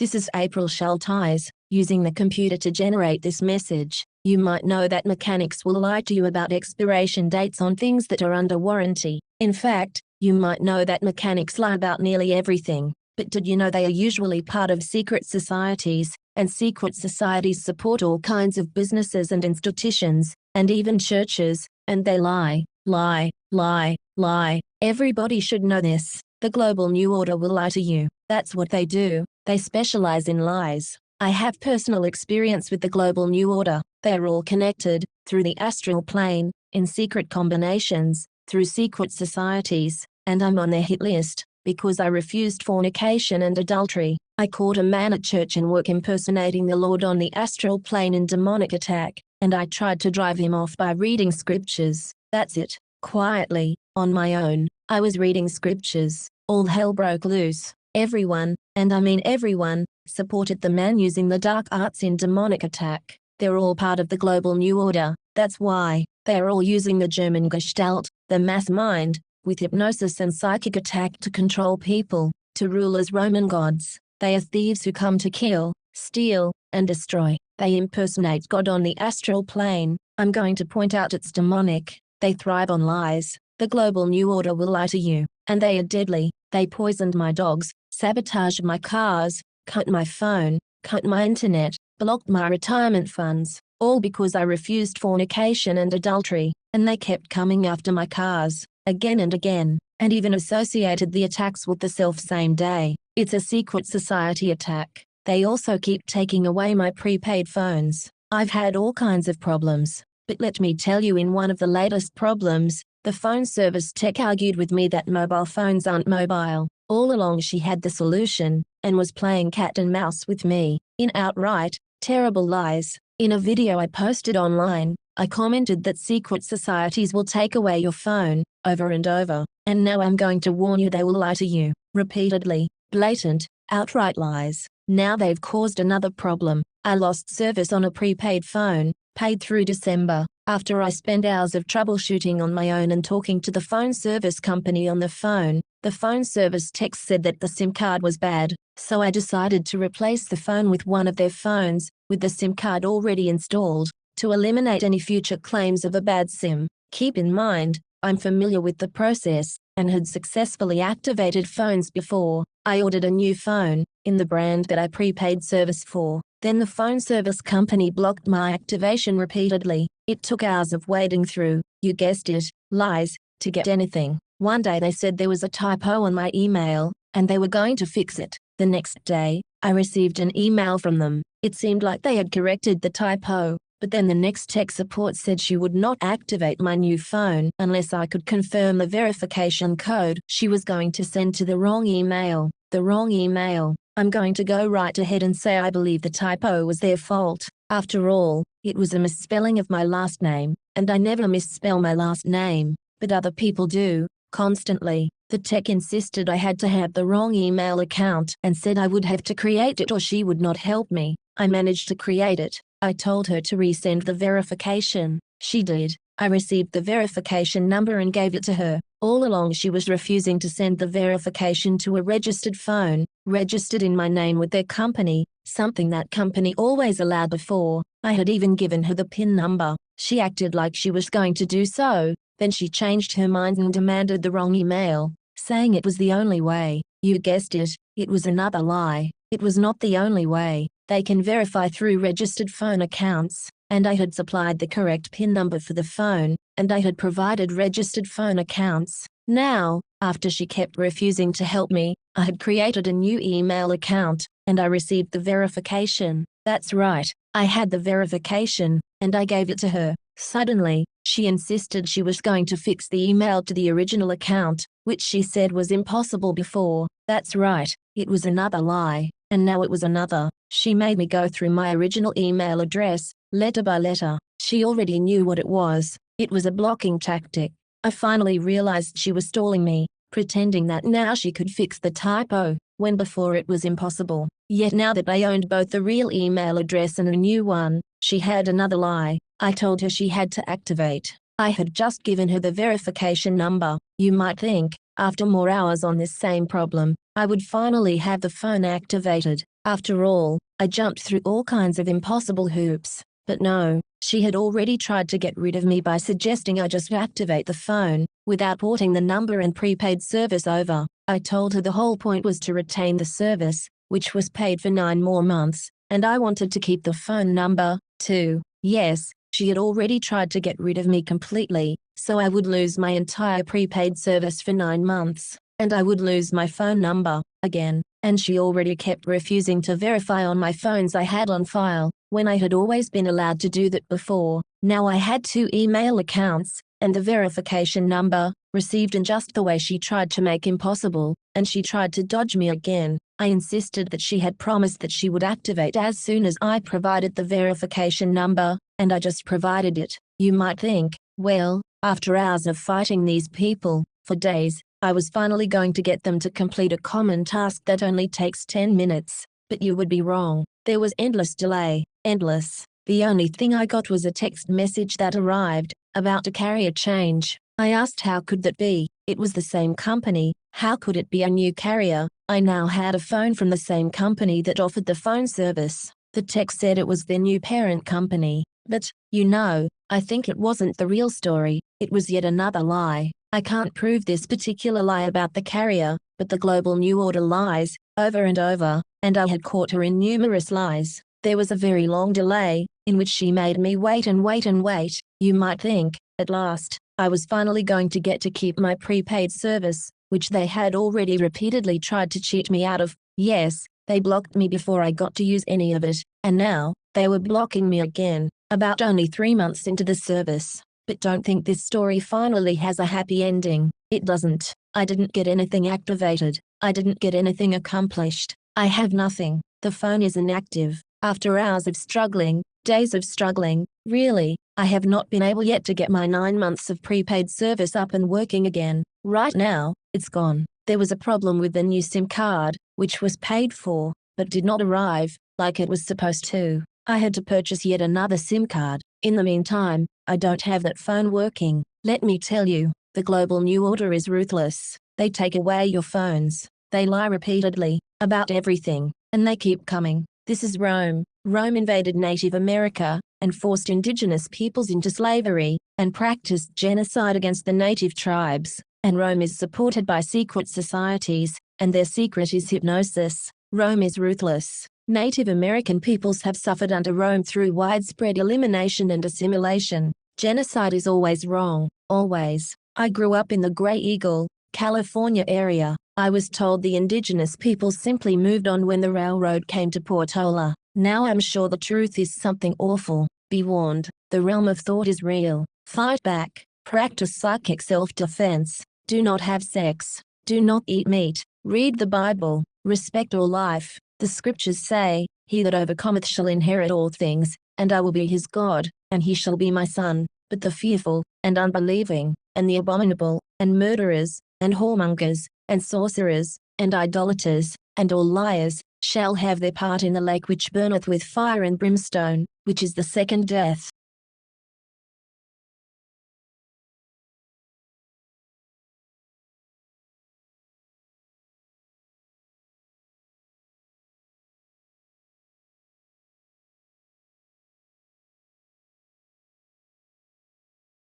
This is April Schulthies, using the computer to generate this message. You might know that mechanics will lie to you about expiration dates on things that are under warranty. In fact, you might know that mechanics lie about nearly everything. But did you know they are usually part of secret societies, and secret societies support all kinds of businesses and institutions, and even churches, and they lie. Everybody should know this. The global new order will lie to you. That's what they do. They specialize in lies. I have personal experience with the global new order. They are all connected, through the astral plane, in secret combinations, through secret societies, and I'm on their hit list, because I refused fornication and adultery. I caught a man at church and work impersonating the Lord on the astral plane in demonic attack, and I tried to drive him off by reading scriptures. That's it. Quietly, on my own, I was reading scriptures. All hell broke loose. Everyone, and I mean everyone, supported the man using the dark arts in demonic attack. They're all part of the global new order. That's why they are all using the German Gestalt, the mass mind, with hypnosis and psychic attack to control people, to rule as Roman gods. They are thieves who come to kill, steal, and destroy. They impersonate God on the astral plane. I'm going to point out it's demonic. They thrive on lies. The global new order will lie to you, and they are deadly. They poisoned my dogs, sabotaged my cars, cut my phone, cut my internet, blocked my retirement funds, all because I refused fornication and adultery, and they kept coming after my cars, again and again, and even associated the attacks with the self-same day. It's a secret society attack. They also keep taking away my prepaid phones. I've had all kinds of problems, but let me tell you, in one of the latest problems, the phone service tech argued with me that mobile phones aren't mobile. All along she had the solution, and was playing cat and mouse with me, in outright, terrible lies. In a video I posted online, I commented that secret societies will take away your phone, over and over, and now I'm going to warn you they will lie to you, repeatedly, blatant, outright lies. Now they've caused another problem. I lost service on a prepaid phone, paid through December, after I spent hours of troubleshooting on my own and talking to the phone service company on the phone. The phone service tech said that the SIM card was bad, so I decided to replace the phone with one of their phones, with the SIM card already installed, to eliminate any future claims of a bad SIM. Keep in mind, I'm familiar with the process, and had successfully activated phones before. I ordered a new phone, in the brand that I prepaid service for. Then the phone service company blocked my activation repeatedly. It took hours of wading through, you guessed it, lies, to get anything. One day they said there was a typo on my email, and they were going to fix it. The next day, I received an email from them. It seemed like they had corrected the typo, but then the next tech support said she would not activate my new phone unless I could confirm the verification code she was going to send to the wrong email. The wrong email. I'm going to go right ahead and say I believe the typo was their fault. After all, it was a misspelling of my last name, and I never misspell my last name, but other people do, constantly. The tech insisted I had to have the wrong email account and said I would have to create it or she would not help me. I managed to create it. I told her to resend the verification. She did. I received the verification number and gave it to her. All along she was refusing to send the verification to a registered phone, registered in my name with their company, something that company always allowed before. I had even given her the PIN number. She acted like she was going to do so, then she changed her mind and demanded the wrong email, saying it was the only way. You guessed it, it was another lie. It was not the only way. They can verify through registered phone accounts, and I had supplied the correct PIN number for the phone, and I had provided registered phone accounts. Now, after she kept refusing to help me, I had created a new email account, and I received the verification. That's right, I had the verification, and I gave it to her. Suddenly, she insisted she was going to fix the email to the original account, which she said was impossible before. That's right, it was another lie, and now it was another. She made me go through my original email address, letter by letter. She already knew what it was. It was a blocking tactic. I finally realized she was stalling me, pretending that now she could fix the typo, when before it was impossible. Yet now that I owned both the real email address and a new one, she had another lie. I told her she had to activate. I had just given her the verification number. You might think, after more hours on this same problem, I would finally have the phone activated. After all, I jumped through all kinds of impossible hoops. But no, she had already tried to get rid of me by suggesting I just activate the phone, without porting the number and prepaid service over. I told her the whole point was to retain the service, which was paid for 9 more months, and I wanted to keep the phone number, too. Yes, she had already tried to get rid of me completely, so I would lose my entire prepaid service for 9 months, and I would lose my phone number, again. And she already kept refusing to verify on my phones I had on file, when I had always been allowed to do that before. Now I had 2 email accounts, and the verification number, received in just the way she tried to make impossible, and she tried to dodge me again. I insisted that she had promised that she would activate as soon as I provided the verification number, and I just provided it. You might think, well, after hours of fighting these people, for days, I was finally going to get them to complete a common task that only takes 10 minutes. But you would be wrong. There was endless delay. Endless. The only thing I got was a text message that arrived, about a carrier change. I asked how could that be? It was the same company. How could it be a new carrier? I now had a phone from the same company that offered the phone service. The text said it was their new parent company. But, you know, I think it wasn't the real story. It was yet another lie. I can't prove this particular lie about the carrier, but the global new order lies, over and over, and I had caught her in numerous lies. There was a very long delay, in which she made me wait and wait and wait. You might think, at last, I was finally going to get to keep my prepaid service, which they had already repeatedly tried to cheat me out of. Yes, they blocked me before I got to use any of it, and now, they were blocking me again, about only 3 months into the service. But don't think this story finally has a happy ending. It doesn't. I didn't get anything activated. I didn't get anything accomplished. I have nothing. The phone is inactive. After hours of struggling, days of struggling, really, I have not been able yet to get my 9 months of prepaid service up and working again. Right now, it's gone. There was a problem with the new SIM card, which was paid for, but did not arrive, like it was supposed to. I had to purchase yet another SIM card. In the meantime, I don't have that phone working. Let me tell you, the global new order is ruthless. They take away your phones. They lie repeatedly, about everything, and they keep coming. This is Rome. Rome invaded Native America, and forced indigenous peoples into slavery, and practiced genocide against the native tribes. And Rome is supported by secret societies, and their secret is hypnosis. Rome is ruthless. Native American peoples have suffered under Rome through widespread elimination and assimilation. Genocide is always wrong, always. I grew up in the Graeagle, California area. I was told the indigenous peoples simply moved on when the railroad came to Portola. Now I'm sure the truth is something awful. Be warned, the realm of thought is real. Fight back. Practice psychic self-defense. Do not have sex. Do not eat meat. Read the Bible. Respect all life. The scriptures say, "He that overcometh shall inherit all things, and I will be his God, and he shall be my son." But the fearful, and unbelieving, and the abominable, and murderers, and whoremongers, and sorcerers, and idolaters, and all liars, shall have their part in the lake which burneth with fire and brimstone, which is the second death.